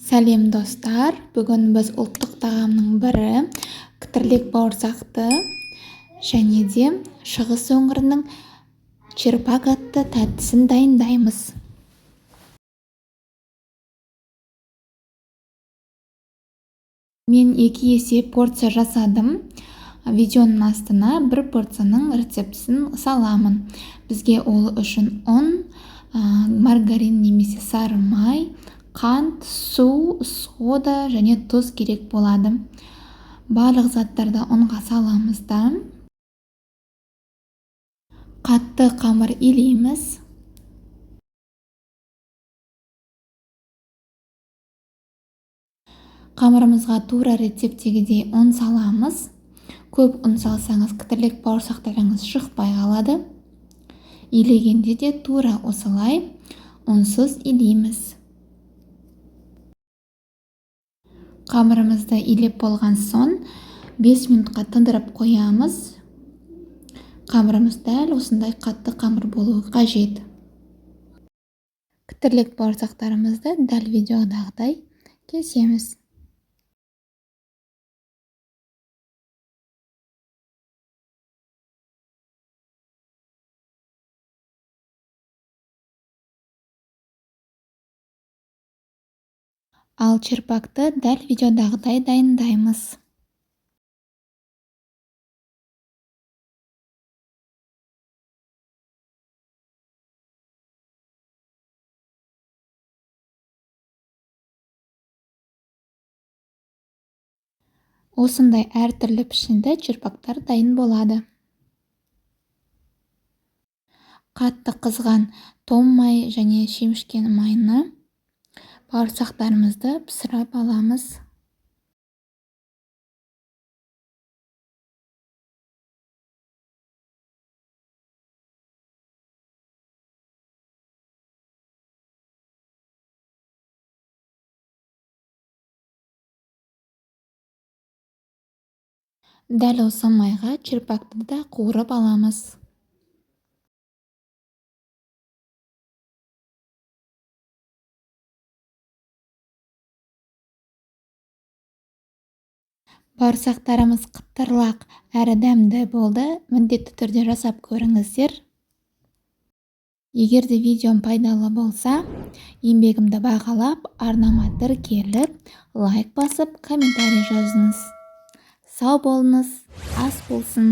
Сәлем достар, бүгін біз ұлттық тағамның бірі кітірлек бауырсақты және де шығыс өңірінің черпак атты тәттісін дайындаймыз. Мен 2 есе порция жасадым. Видеоның астына бір порцияның рецептісін саламын. Бізге ол үшін ұн, маргарин немесе сары май, қант, су, сода және тұз керек болады. Барлық заттарды ұнға саламыз да қатты қамыр илейміз. Қамырымызға тура рецептегідей ұн саламыз. Көп ұн салсаңыз кітірлек бауырсақтарыңыз шықпай қалады. Илегенде де тура осылай ұнсыз илейміз. Қамырымызды илеп болған соң 5 минутқа тындырып қоямыз. Қамырымыз дәл осындай қатты қамыр болуы қажет. Кітірлек бауырсақтарымызды дәл видеодағыдай кесеміз. Ал черпакты дәл видеодағыдай дайындаймыз. Осындай әртүрлі пішінді черпактар дайын болады. Қатты қызған том май және шемішкен майны бауырсақтарымызды пісіріп аламыз. Дәл осы майға черпакты да қуырып аламыз. Бауырсақтарымыз қытырлақ әрі дәмді болды. Міндетті түрде жасап көріңіздер. Егер де видеом пайдалы болса, еңбегімді бағалап, арнама тіркеліп, лайк басып, комментарий жазыңыз. Сау болыңыз, ас болсын.